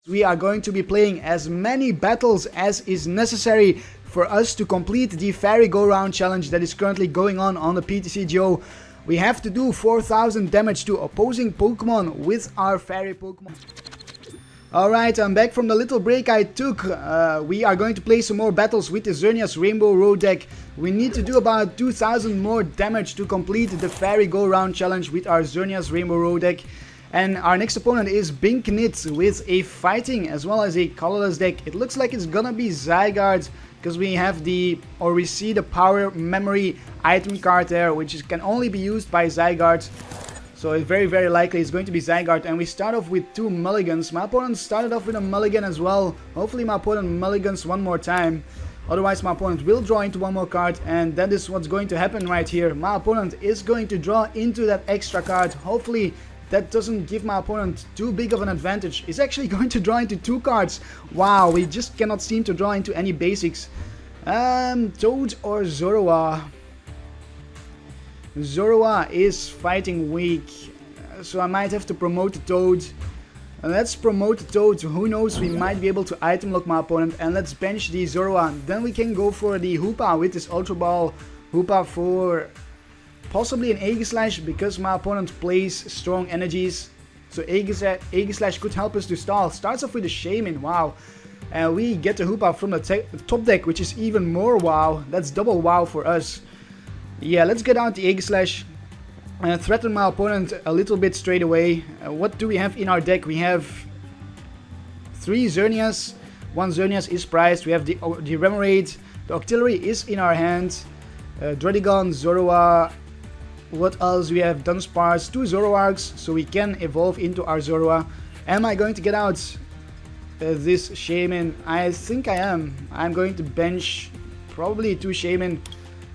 We are going to be playing as many battles as is necessary for us to complete the Fairy Go Round challenge that is currently going on the PTCGO. We have to do 4000 damage to opposing Pokemon with our Fairy Pokemon. Alright, I'm back from the little break I took. We are going to play some more battles with the Xerneas Rainbow Road deck. We need to do about 2000 more damage to complete the Fairy Go Round challenge with our Xerneas Rainbow Road deck. And our next opponent is Binknit with a fighting as well as a colorless deck. It looks like it's gonna be Zygarde because we have we see the power memory item card there, which can only be used by Zygarde. So it's very likely it's going to be Zygarde, and we start off with 2 mulligans. My opponent started off with a mulligan as well. Hopefully my opponent mulligans one more time. Otherwise my opponent will draw into one more card, and that is what's going to happen right here. My opponent is going to draw into that extra card. Hopefully that doesn't give my opponent too big of an advantage. He's actually going to draw into 2 cards. Wow, we just cannot seem to draw into any basics. Toad or Zorua? Zorua is fighting weak, so I might have to promote the Toad. Let's promote the Toad. Who knows, we might be able to item lock my opponent, and let's bench the Zorua. Then we can go for the Hoopa with this Ultra Ball. Hoopa for possibly an Aegislash because my opponent plays strong energies. So Aegislash could help us to stall. Starts off with a Shaymin, wow. And we get the Hoopa from the top deck, which is even more wow. That's double wow for us. Yeah, let's get out the Aegislash and threaten my opponent a little bit straight away. What do we have in our deck? We have 3 Xerneas. 1 Xerneas is prized. We have the Remoraid. The Octillery is in our hand. Druddigon, Zorua. What else? We have Dunsparce, 2 Zoroarks, so we can evolve into our Zorua. Am I going to get out this Shaymin? I think I am. I'm going to bench probably 2 Shaymin.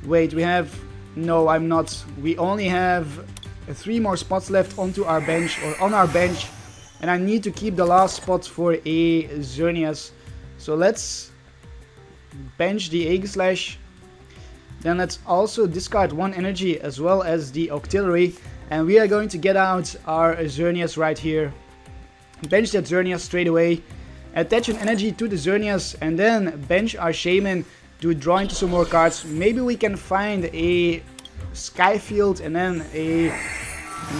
Wait, we have... No, I'm not. We only have 3 more spots left onto our bench, or on our bench. And I need to keep the last spot for a Xerneas. So let's bench the Aegislash. Then let's also discard 1 energy as well as the Octillery. And we are going to get out our Xerneas right here. Bench that Xerneas straight away. Attach an energy to the Xerneas and then bench our Shaymin to draw into some more cards. Maybe we can find a Skyfield and then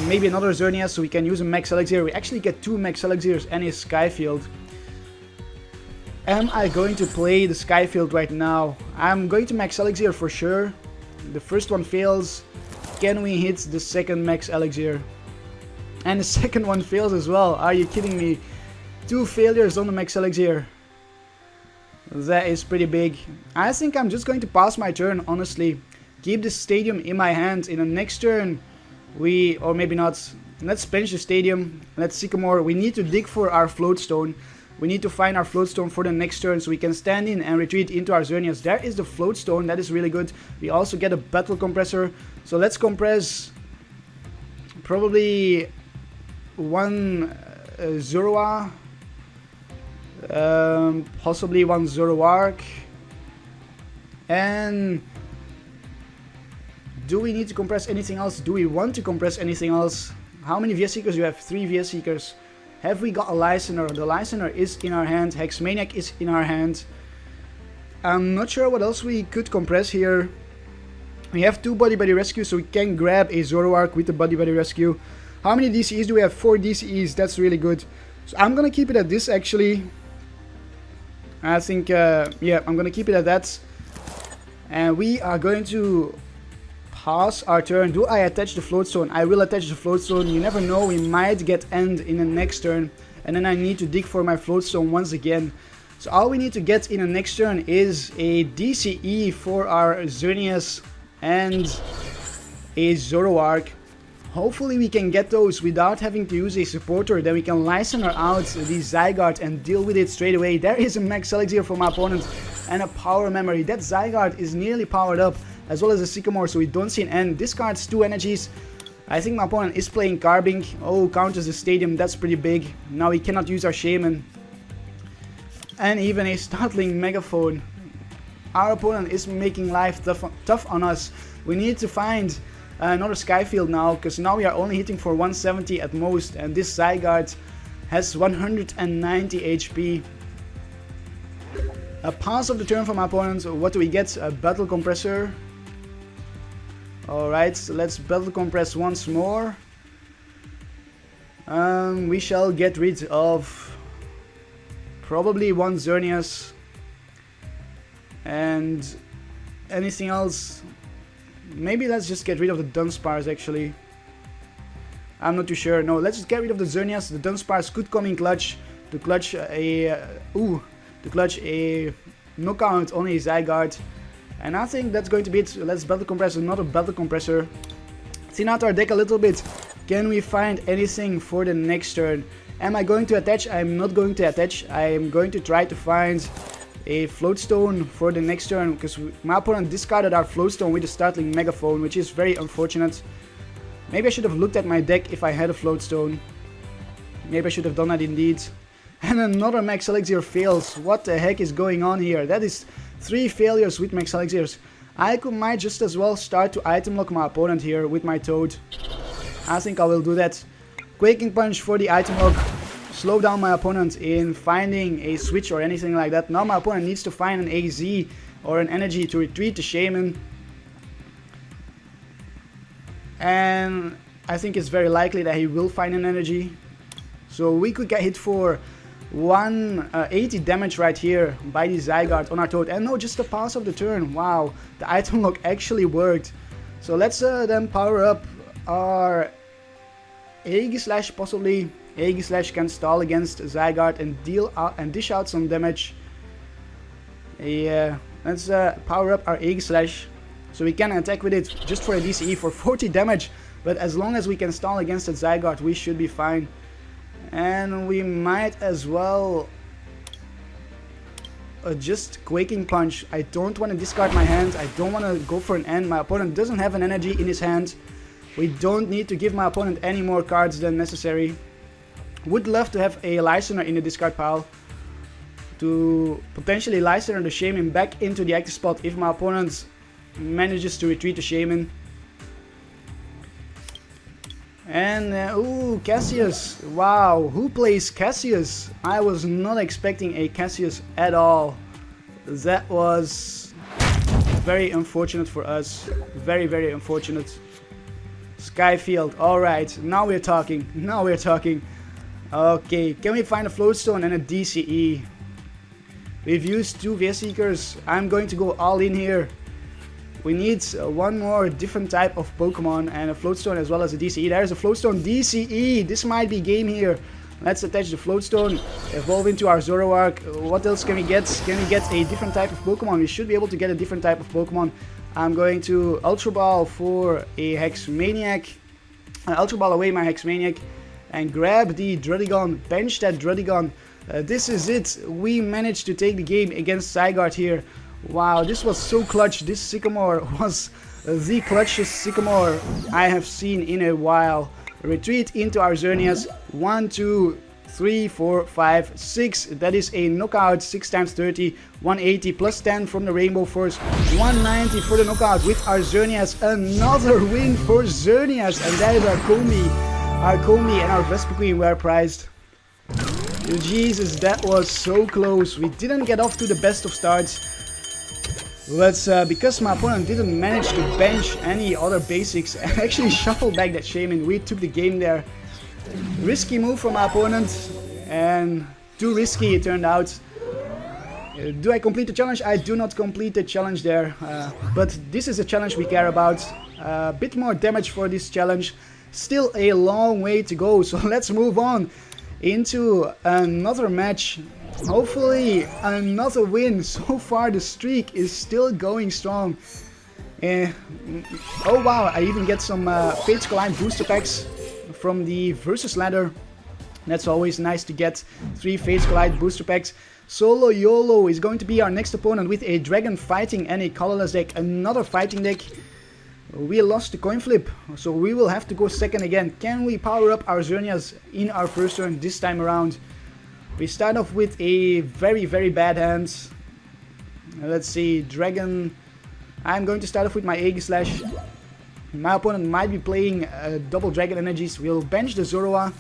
maybe another Xerneas so we can use a Max Elixir. We actually get 2 Max Elixirs and a Skyfield. Am I going to play the Skyfield right now? I'm going to Max Elixir for sure. The first one fails. Can we hit the second Max Elixir? And the second one fails as well. Are you kidding me? 2 failures on the Max Elixir. That is pretty big. I think I'm just going to pass my turn, honestly. Keep the stadium in my hand. In the next turn, or maybe not. Let's bench the stadium. Let's Sycamore. We need to dig for our Float Stone. We need to find our Float Stone for the next turn so we can stand in and retreat into our Xerneas. There is the Float Stone, that is really good. We also get a Battle Compressor. So let's compress probably 1 Zorua. Possibly 1 Zoroark. And do we need to compress anything else? Do we want to compress anything else? How many VS Seekers do you have? 3 VS Seekers. Have we got a Lysandre? The Lysandre is in our hand. Hex Maniac is in our hand. I'm not sure what else we could compress here. We have 2 Buddy-Buddy Rescue, so we can grab a Zoroark with the Buddy-Buddy Rescue. How many DCEs do we have? 4 DCEs. That's really good. So I'm gonna keep it at this actually. I think, yeah, I'm gonna keep it at that. And we are going to pass our turn. Do I attach the Float Stone? I will attach the Float Stone. You never know, we might get end in the next turn. And then I need to dig for my Float Stone once again. So all we need to get in the next turn is a DCE for our Xerneas and a Zoroark. Hopefully we can get those without having to use a supporter. Then we can Lysandre out the Zygarde and deal with it straight away. There is a Max Elixir for my opponent and a power memory. That Zygarde is nearly powered up, as well as a Sycamore, so we don't see an end. Discards 2 energies. I think my opponent is playing Carbink. Oh, counters the stadium, that's pretty big. Now we cannot use our Shaymin. And even a startling Megaphone. Our opponent is making life tough on us. We need to find another Skyfield now, because now we are only hitting for 170 at most, and this Zygarde has 190 HP. A pass of the turn from my opponent. What do we get? A Battle Compressor. Alright, so let's Battle Compress once more. We shall get rid of probably one Xerneas. And anything else? Maybe let's just get rid of the Dunsparce actually. I'm not too sure. No, let's just get rid of the Xerneas. The Dunsparce could come in clutch to clutch a knockout on a Zygarde. And I think that's going to be it. Let's Battle Compressor, not a Battle Compressor. Thin out our deck a little bit. Can we find anything for the next turn? Am I going to attach? I'm not going to attach. I am going to try to find a Float Stone for the next turn, because my opponent discarded our Float Stone with a Startling Megaphone, which is very unfortunate. Maybe I should have looked at my deck if I had a Float Stone. Maybe I should have done that indeed. And another Max Elixir fails. What the heck is going on here? That is 3 failures with Max Elixirs. I might just as well start to item lock my opponent here with my Toad. I think I will do that. Quaking Punch for the item lock. Slow down my opponent in finding a switch or anything like that. Now my opponent needs to find an AZ or an energy to retreat to Shaymin. And I think it's very likely that he will find an energy. So we could get hit for 180 damage right here by the Zygarde on our Toad. And no, just the pass of the turn. Wow, the item lock actually worked. So let's then power up our Aegislash possibly. Aegislash can stall against Zygarde and dish out some damage. Yeah, let's power up our Aegislash so we can attack with it just for a DCE for 40 damage. But as long as we can stall against the Zygarde, we should be fine. And we might as well just Quaking Punch. I don't want to discard my hand. I don't want to go for an end. My opponent doesn't have an energy in his hand. We don't need to give my opponent any more cards than necessary. Would love to have a Lysandre in the discard pile to potentially Lysandre the Shaymin back into the active spot if my opponent manages to retreat to Shaymin. And ooh, Cassius. Wow, who plays Cassius? I was not expecting a Cassius at all. That was very unfortunate for us. Very, very unfortunate. Skyfield. Alright, now we're talking. Now we're talking. Okay, can we find a Float Stone and a DCE? We've used 2 Vespiquen. I'm going to go all in here. We need one more different type of Pokemon and a Float Stone as well as a DCE. There's a Float Stone DCE. This might be game here. Let's attach the Float Stone, evolve into our Zoroark. What else can we get? Can we get a different type of Pokemon? We should be able to get a different type of Pokemon. I'm going to Ultra Ball for a Hex Maniac. Ultra Ball away my Hex Maniac and grab the Druddigon. Bench that Druddigon. This is it. We managed to take the game against Zygarde here. Wow, this was so clutch. This Sycamore was the clutchest Sycamore I have seen in a while. Retreat into our Xerneas. 1, 2, 3, 4, 5, 6. That is a knockout. 6 times 30. 180 plus 10 from the Rainbow Force. 190 for the knockout with our Xerneas. Another win for Xerneas. And that is our Combee. Our Combee and our Vespiquen were prized. Jesus, that was so close. We didn't get off to the best of starts. But because my opponent didn't manage to bench any other basics and actually shuffle back that Shaymin, we took the game there. Risky move from my opponent, and too risky it turned out. Do I complete the challenge? I do not complete the challenge there, but this is a challenge we care about. A bit more damage for this challenge. Still a long way to go, so let's move on into another match. Hopefully another win. So far the streak is still going strong. Oh wow, I even get some Fates Collide booster packs from the Versus ladder. That's always nice to get 3 Fates Collide booster packs. Solo YOLO is going to be our next opponent with a Dragon Fighting and a colorless deck. Another fighting deck. We lost the coin flip, so we will have to go second again. Can we power up our Xerneas in our first turn this time around? We start off with a very, very bad hand. Let's see, Dragon. I'm going to start off with my Aegislash. My opponent might be playing double Dragon energies. We'll bench the Zorua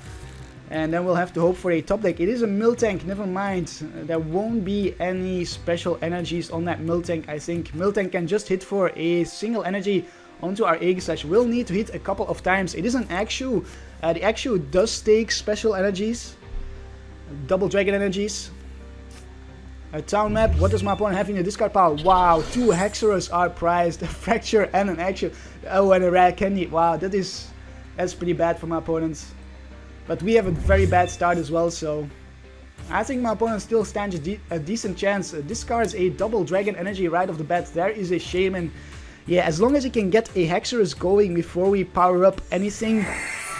And then we'll have to hope for a top deck. It is a Miltank, never mind. There won't be any special energies on that Miltank, I think. Miltank can just hit for a single energy onto our Aegislash. We'll need to hit a couple of times. It is an Axew. The Axew does take special energies. Double Dragon energies. A town map. What does my opponent have in the discard pile? Wow, 2 Haxorus are prized. A Fracture and an Axew. Oh, and a rare candy. Wow, that's pretty bad for my opponent. But we have a very bad start as well, so I think my opponent still stands a decent chance. Discards a double dragon energy right off the bat. There is a Shaymin. Yeah, as long as he can get a Haxorus going before we power up anything,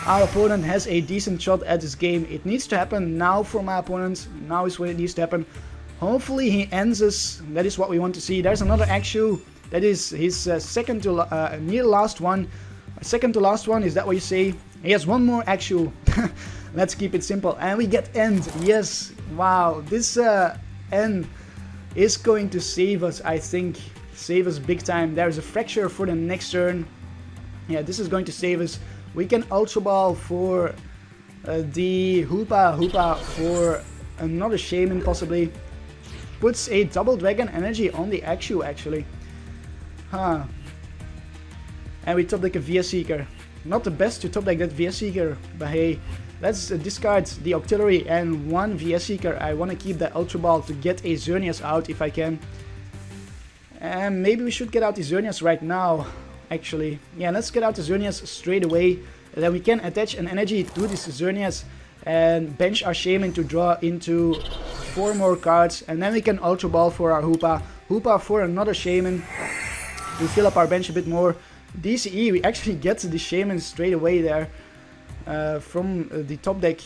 our opponent has a decent shot at this game. It needs to happen now for my opponent. Now is when it needs to happen. Hopefully he ends us. That is what we want to see. There's another Axew. That is his second to near last one. Second to last one, is that what you say? He has one more Axew. Let's keep it simple. And we get End. Yes. Wow. This End is going to save us, I think. Save us big time. There's a Fracture for the next turn. Yeah, this is going to save us. We can Ultra Ball for the Hoopa for another Shaymin possibly. Puts a double dragon energy on the Axew actually. Huh. And we top deck a Vespiquen. Not the best to top deck that Vespiquen, but hey, let's discard the Octillery and one Vespiquen. I want to keep that Ultra Ball to get a Xerneas out if I can. And maybe we should get out the Xerneas right now, actually. Yeah, let's get out the Xerneas straight away. And then we can attach an energy to this Xerneas and bench our Shaymin to draw into 4 more cards. And then we can Ultra Ball for our Hoopa. Hoopa for another Shaymin to fill up our bench a bit more. DCE, we actually get the Shaymin straight away there from the top deck.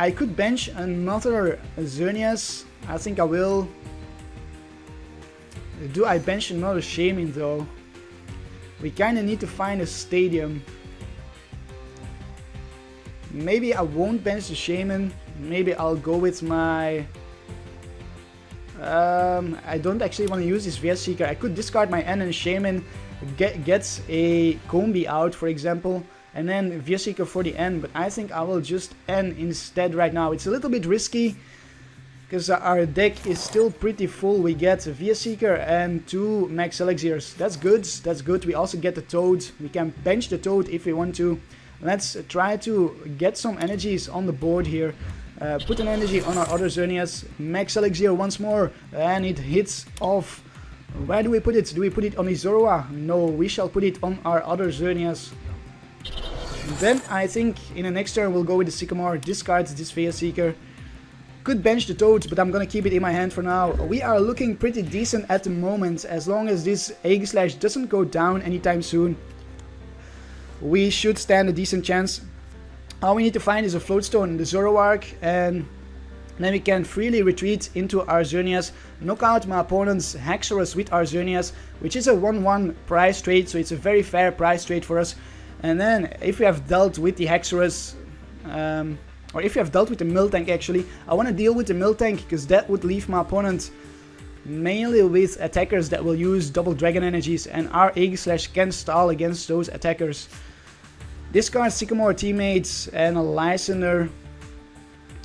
I could bench another Xerneas. I think I will. Do I bench another Shaymin though? We kinda need to find a stadium. Maybe I won't bench the Shaymin. Maybe I'll go with my... I don't actually want to use this Vespiquen. I could discard my N and Shaymin gets a Combee out, for example, and then Vespiquen for the N, but I think I will just N instead right now. It's a little bit risky, because our deck is still pretty full. We get Vespiquen and 2 Max Elixirs. That's good, that's good. We also get the Toad. We can bench the Toad if we want to. Let's try to get some energies on the board here. Put an energy on our other Xerneas. Max Elixir once more, and it hits off. Where do we put it? Do we put it on the Zorua? No, we shall put it on our other Xerneas. Then I think in the next turn we'll go with the Sycamore, discard this Vespiquen. Could bench the Toad, but I'm gonna keep it in my hand for now. We are looking pretty decent at the moment, as long as this Aegislash doesn't go down anytime soon. We should stand a decent chance. All we need to find is a Float Stone, the Zoroark, and then we can freely retreat into our Xerneas, knock out my opponent's Haxorus with our Xerneas, which is a 1-1 price trade, so it's a very fair price trade for us. And then if we have dealt with the Haxorus, or if we have dealt with the Miltank actually, I want to deal with the Miltank, because that would leave my opponent mainly with attackers that will use double dragon energies, and our Aegislash can stall against those attackers. Discard Sycamore teammates and a Lysandre.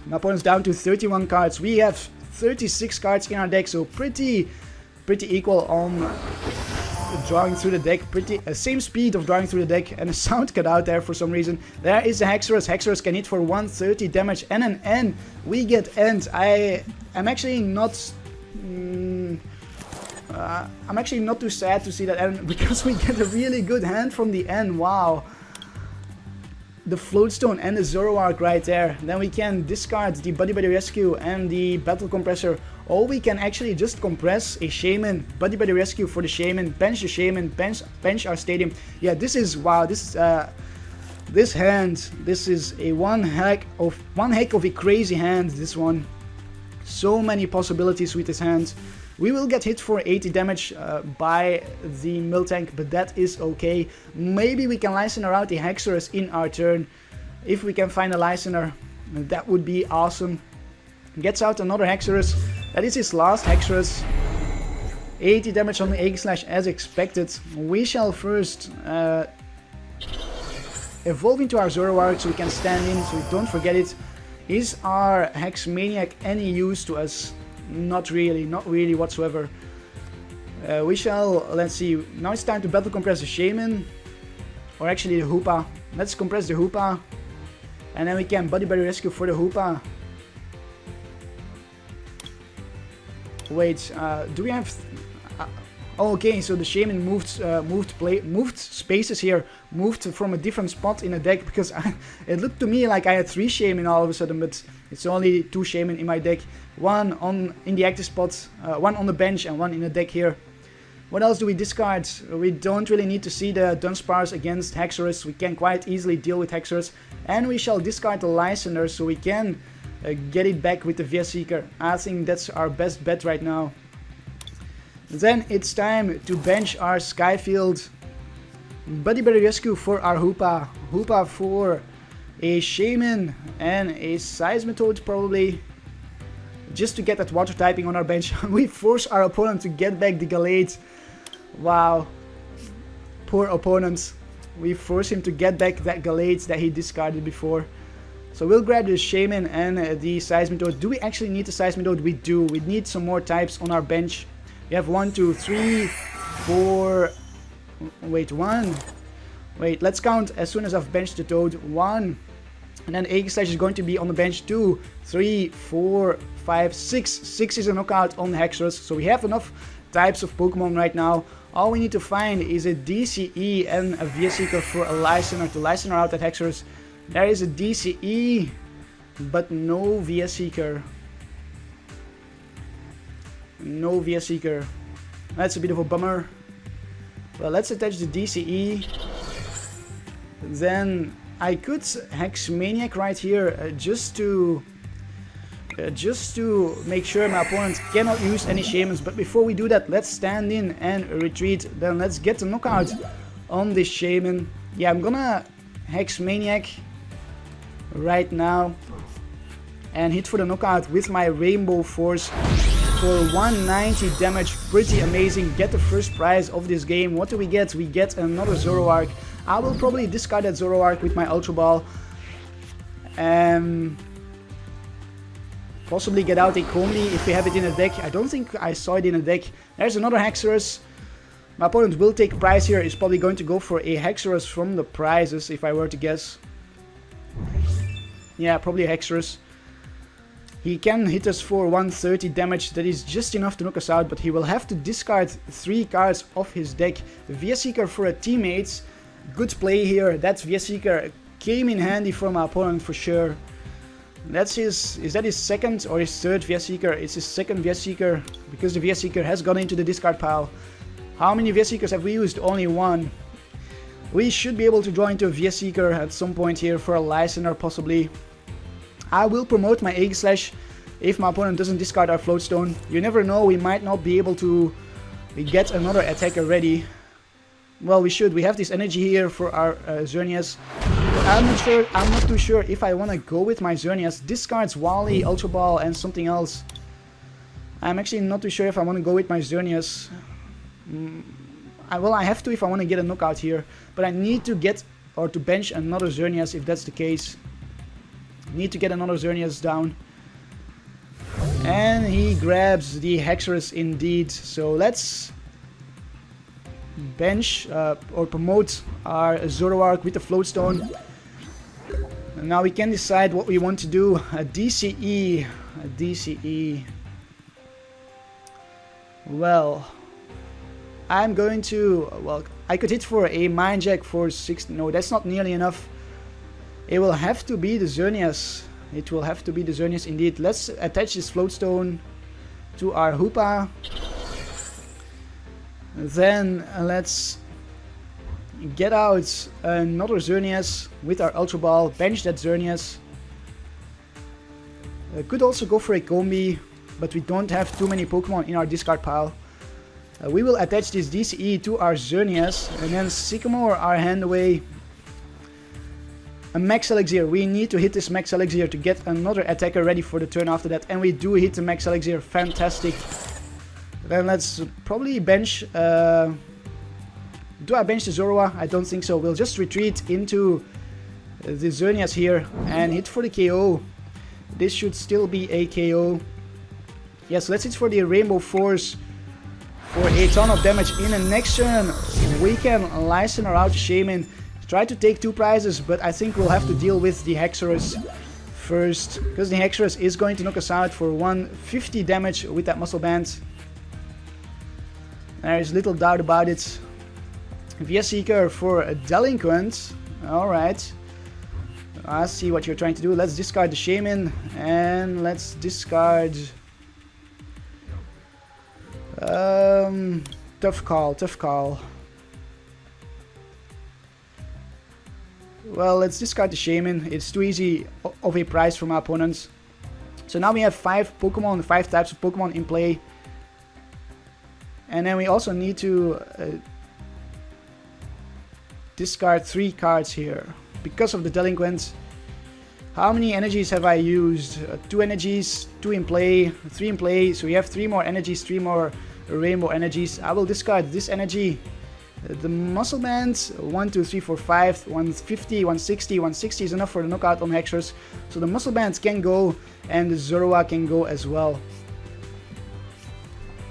My opponent's down to 31 cards. We have 36 cards in our deck, so pretty equal on drawing through the deck. Same speed of drawing through the deck, and a sound cut out there for some reason. There is the Haxorus. Haxorus can hit for 130 damage and an N. We get End. I'm actually not too sad to see that N, because we get a really good hand from the N. Wow. The Float Stone and the Zoroark right there. Then we can discard the Buddy-Buddy Rescue and the Battle Compressor. Or we can actually just compress a Shaymin, Buddy-Buddy Rescue for the Shaymin, bench the Shaymin, bench our Stadium. Yeah, this is, wow, this hand, this is a one heck of a crazy hand, this one. So many possibilities with this hand. We will get hit for 80 damage by the Miltank, but that is okay. Maybe we can Lysandre out the Haxorus in our turn. If we can find a Lysandre, that would be awesome. Gets out another Haxorus. That is his last Haxorus. 80 damage on the Aegislash as expected. We shall first evolve into our Zoroark so we can stand in, so we don't forget it. Is our Hex Maniac any use to us? Not really whatsoever. We shall, let's see, now it's time to battle compress the Shaymin, or actually the Hoopa. Let's compress the Hoopa, and then we can Buddy-Buddy Rescue for the Hoopa. Wait, do we have... oh, okay, so the Shaymin moved spaces here, moved from a different spot in the deck, because it looked to me like I had 3 Shaymin all of a sudden, but it's only 2 Shaymin in my deck. One in the active spot, one on the bench, and one in the deck here. What else do we discard? We don't really need to see the Dunsparce against Haxorus. We can quite easily deal with Haxorus, and we shall discard the Lysandre so we can get it back with the Vespiquen. I think that's our best bet right now. Then it's time to bench our Skyfield. Buddy-Buddy Rescue for our Hoopa. Hoopa for a Shaymin and a Seismitoad probably. Just to get that water typing on our bench. We force our opponent to get back the Gallade. Wow. Poor opponent. We force him to get back that Gallade that he discarded before. So we'll grab the Shaymin and the Seismitoad. Do we actually need the Seismitoad? We do. We need some more types on our bench. We have 1, 2, 3, 4... Wait, 1. Wait, let's count as soon as I've benched the Toad. 1. And then Aegislash is going to be on the bench. 2, 3, 4, 5, 6. 6 is a knockout on Haxorus. So we have enough types of Pokemon right now. All we need to find is a DCE and a Vespiquen for a Lysandre to Lysandre out at Haxorus. There is a DCE, but no Vespiquen. No Vespiquen. That's a bit of a bummer. Well, let's attach the DCE. Then I could Hex Maniac right here just to make sure my opponent cannot use any Shaymins. But before we do that, let's stand in and retreat. Then let's get the knockout on this Shaymin. Yeah, I'm gonna Hex Maniac right now and hit for the knockout with my Rainbow Force for 190 damage. Pretty amazing. Get the first prize of this game. What do we get? We get another Zoroark. I will probably discard that Zoroark with my Ultra Ball and possibly get out a Combee if we have it in a deck. I don't think I saw it in a deck. There's another Haxorus. My opponent will take prize here. Is probably going to go for a Haxorus from the prizes if I were to guess. Yeah, probably a Haxorus. He can hit us for 130 damage. That is just enough to knock us out, but he will have to discard 3 cards off his deck. Vespiquen for a teammates. Good play here. That Vespiquen came in handy for my opponent for sure. That's his, is that his second or his third Vespiquen? It's his second Vespiquen because the Vespiquen has gone into the discard pile. How many Vespiquen have we used? Only 1. We should be able to draw into a Vespiquen at some point here for a Lysandre possibly. I will promote my Aegislash if my opponent doesn't discard our Float Stone. You never know, we might not be able to get another attacker ready. Well, we should. We have this energy here for our Xerneas. I'm not too sure if I want to go with my Xerneas. Discards Wally, Ultra Ball and something else. I'm actually not too sure if I want to go with my Xerneas. Well, I have to if I want to get a knockout here. But I need to get or to bench another Xerneas if that's the case. Need to get another Xerneas down. And he grabs the Haxorus indeed. So let's bench or promote our Zoroark with the Float Stone. And now we can decide what we want to do. A DCE. A DCE. Well, I'm going to... Well, I could hit for a Mind Jack for 6... No, that's not nearly enough. It will have to be the Xerneas. It will have to be the Xerneas indeed. Let's attach this Float Stone to our Hoopa. Then let's get out another Xerneas with our Ultra Ball. Bench that Xerneas. Could also go for a Combee, but we don't have too many Pokemon in our discard pile. We will attach this DCE to our Xerneas and then Sycamore our hand away. A Max Elixir. We need to hit this Max Elixir to get another attacker ready for the turn after that. And we do hit the Max Elixir. Fantastic. Then let's probably bench... do I bench the Zorua? I don't think so. We'll just retreat into the Xerneas here and hit for the KO. This should still be a KO. Yes, let's hit for the Rainbow Force for a ton of damage. In the next turn, we can Lysandre out Shaymin. Try to take 2 prizes, but I think we'll have to deal with the Haxorus first, because the Haxorus is going to knock us out for 150 damage with that muscle band. There is little doubt about it. Vespiquen for a Delinquent. Alright. I see what you're trying to do. Let's discard the Shaymin and let's discard... tough call. Well, let's discard the Shaymin. It's too easy of a prize from our opponents. So now we have 5 Pokemon, 5 types of Pokemon in play. And then we also need to discard 3 cards here because of the Delinquent. How many energies have I used? 2 energies, 2 in play, 3 in play. So we have 3 more energies, 3 more rainbow energies. I will discard this energy. The muscle band, 1, 2, 3, 4, 5, 150, 160. 160 is enough for the knockout on Haxorus. So the muscle bands can go and the Zorua can go as well.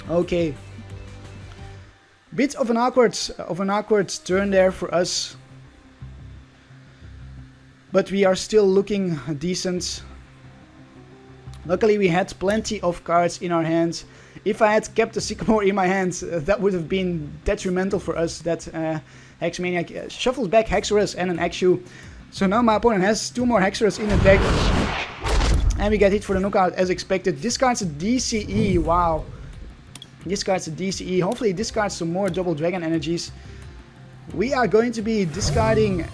Okay. Bit of an awkward turn there for us. But we are still looking decent. Luckily we had plenty of cards in our hands. If I had kept the Sycamore in my hands, that would have been detrimental for us. That Hex Maniac shuffles back Haxorus and an Axew. So now my opponent has 2 more Haxorus in the deck. And we get hit for the knockout as expected. Discards a DCE, wow. Discards a DCE, hopefully he discards some more Double Dragon energies. We are going to be discarding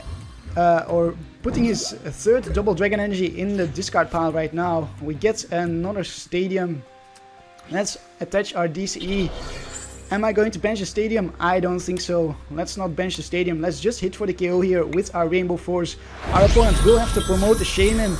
or putting his 3rd Double Dragon energy in the discard pile right now. We get another Stadium. Let's attach our DCE. Am I going to bench the Stadium? I don't think so. Let's not bench the Stadium. Let's just hit for the KO here with our Rainbow Force. Our opponent will have to promote the Shaymin.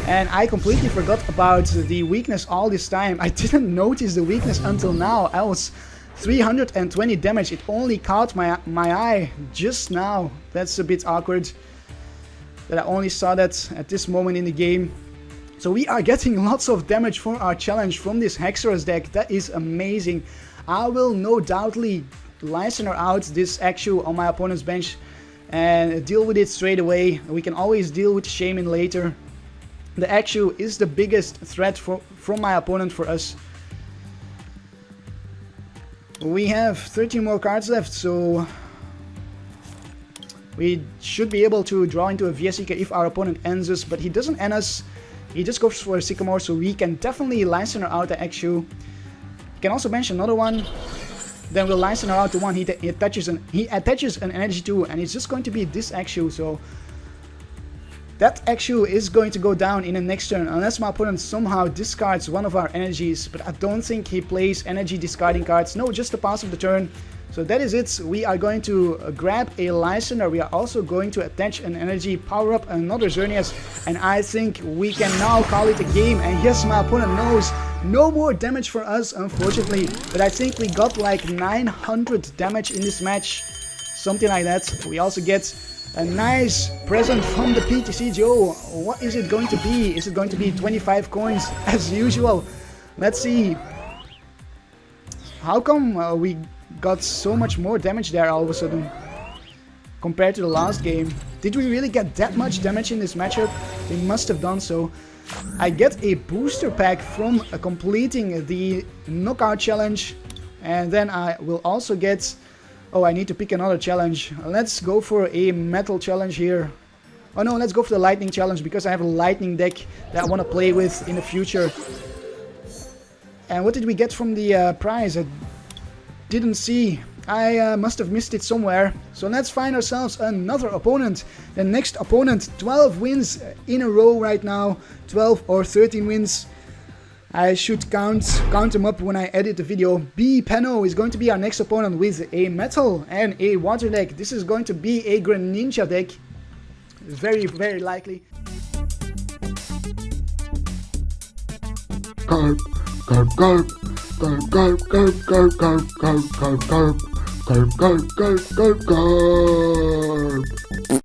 And I completely forgot about the weakness all this time. I didn't notice the weakness until now. I was 320 damage. It only caught my eye just now. That's a bit awkward that I only saw that at this moment in the game. So we are getting lots of damage for our challenge from this Haxorus deck. That is amazing. I will no doubtly Lysandre out this Axew on my opponent's bench and deal with it straight away. We can always deal with Shaymin later. The Axew is the biggest threat from my opponent for us. We have 13 more cards left, so we should be able to draw into a Vespiquen if our opponent ends us, but he doesn't end us. He just goes for a Sycamore, so we can definitely Lysandre out the Axew. He can also bench another one. Then we'll Lysandre out the one he attaches an energy to, and it's just going to be this Axew. So that Axew is going to go down in the next turn, unless my opponent somehow discards one of our energies. But I don't think he plays energy discarding cards. No, just the pass of the turn. So that is it. We are going to grab a Lysandre. We are also going to attach an energy, power up another Xerneas, and I think we can now call it a game. And yes, my opponent knows no more damage for us, unfortunately. But I think we got like 900 damage in this match, something like that. We also get a nice present from the PTCGO. What is it going to be? Is it going to be 25 coins as usual? Let's see. How come we got so much more damage there all of a sudden compared to the last game? Did we really get that much damage in this matchup? We must have done so. I get a booster pack from completing the knockout challenge, and then I will also get... Oh, I need to pick another challenge. Let's go for a metal challenge here. Oh no, let's go for the lightning challenge because I have a lightning deck that I want to play with in the future. And what did we get from the prize? I didn't see. I must have missed it somewhere. So let's find ourselves another opponent. The next opponent, 12 wins in a row right now. 12 or 13 wins. I should count them up when I edit the video. B Peno is going to be our next opponent with a metal and a water deck. This is going to be a Greninja deck. Very, very likely. Karp, Karp, Karp, Karp, Karp, Karp, Karp, Karp, Karp, Karp, Karp, Karp, Karp, Karp, Karp, Karp.